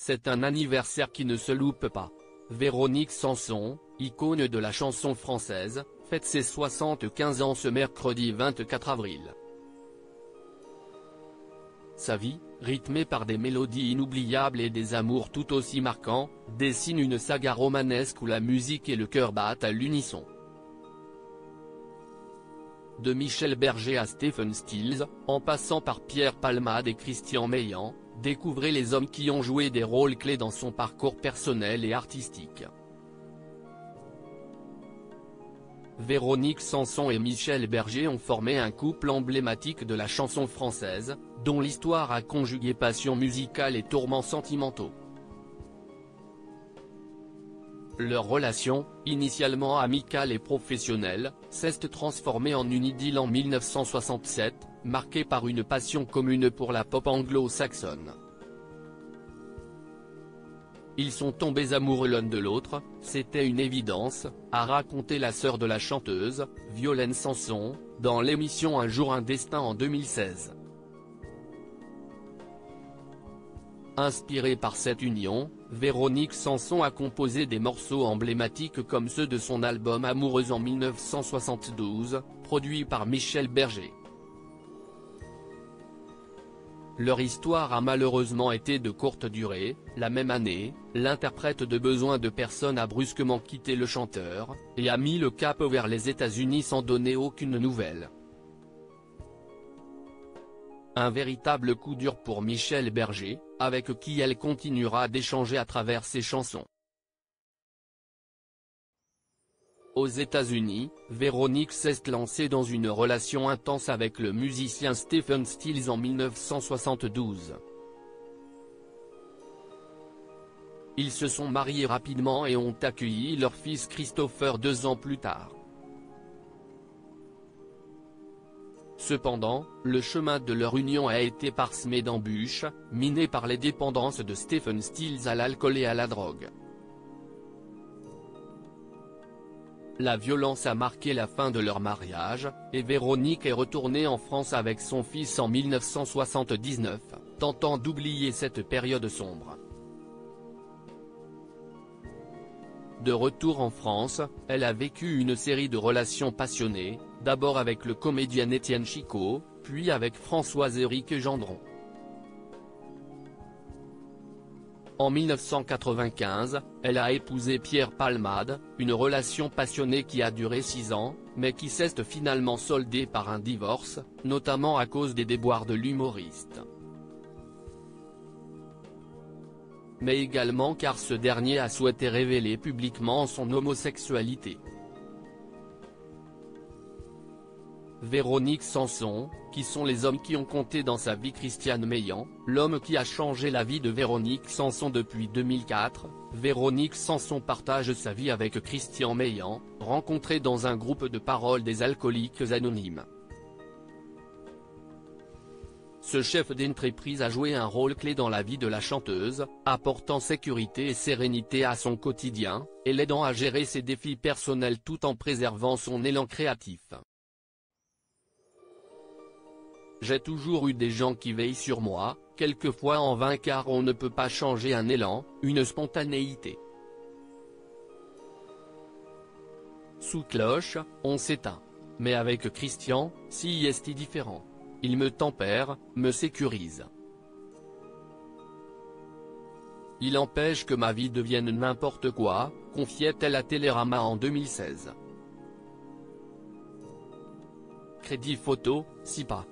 c'est un anniversaire qui ne se loupe pas. Véronique Sanson, icône de la chanson française, fête ses 75 ans ce mercredi 24 avril. Sa vie, rythmée par des mélodies inoubliables et des amours tout aussi marquants, dessine une saga romanesque où la musique et le cœur battent à l'unisson. De Michel Berger à Stephen Stills, en passant par Pierre Palmade et Christian Meillan, découvrez les hommes qui ont joué des rôles clés dans son parcours personnel et artistique. Véronique Sanson et Michel Berger ont formé un couple emblématique de la chanson française, dont l'histoire a conjugué passion musicale et tourments sentimentaux. Leur relation, initialement amicale et professionnelle, s'est transformée en une idylle en 1967, marquée par une passion commune pour la pop anglo-saxonne. Ils sont tombés amoureux l'un de l'autre, c'était une évidence, a raconté la sœur de la chanteuse, Violaine Sanson, dans l'émission Un jour un destin en 2016. Inspirée par cette union, Véronique Sanson a composé des morceaux emblématiques comme ceux de son album Amoureuse en 1972, produit par Michel Berger. Leur histoire a malheureusement été de courte durée. La même année, l'interprète de Besoin de personne a brusquement quitté le chanteur, et a mis le cap vers les États-Unis sans donner aucune nouvelle. Un véritable coup dur pour Michel Berger, avec qui elle continuera d'échanger à travers ses chansons. Aux États-Unis, Véronique s'est lancée dans une relation intense avec le musicien Stephen Stills en 1972. Ils se sont mariés rapidement et ont accueilli leur fils Christopher 2 ans plus tard. Cependant, le chemin de leur union a été parsemé d'embûches, miné par les dépendances de Stephen Stills à l'alcool et à la drogue. La violence a marqué la fin de leur mariage, et Véronique est retournée en France avec son fils en 1979, tentant d'oublier cette période sombre. De retour en France, elle a vécu une série de relations passionnées, d'abord avec le comédien Étienne Chicot, puis avec Françoise-Éric Gendron. En 1995, elle a épousé Pierre Palmade, une relation passionnée qui a duré 6 ans, mais qui s'est finalement soldée par un divorce, notamment à cause des déboires de l'humoriste. Mais également car ce dernier a souhaité révéler publiquement son homosexualité. Véronique Sanson, qui sont les hommes qui ont compté dans sa vie? Christian Meillan, l'homme qui a changé la vie de Véronique Sanson depuis 2004, Véronique Sanson partage sa vie avec Christian Meillan, rencontré dans un groupe de parole des Alcooliques Anonymes. Ce chef d'entreprise a joué un rôle clé dans la vie de la chanteuse, apportant sécurité et sérénité à son quotidien, et l'aidant à gérer ses défis personnels tout en préservant son élan créatif. J'ai toujours eu des gens qui veillent sur moi, quelquefois en vain car on ne peut pas changer un élan, une spontanéité. Sous cloche, on s'éteint. Mais avec Christian, si est différent. Il me tempère, me sécurise. Il empêche que ma vie devienne n'importe quoi, confiait-elle à Télérama en 2016. Crédit photo, SIPA.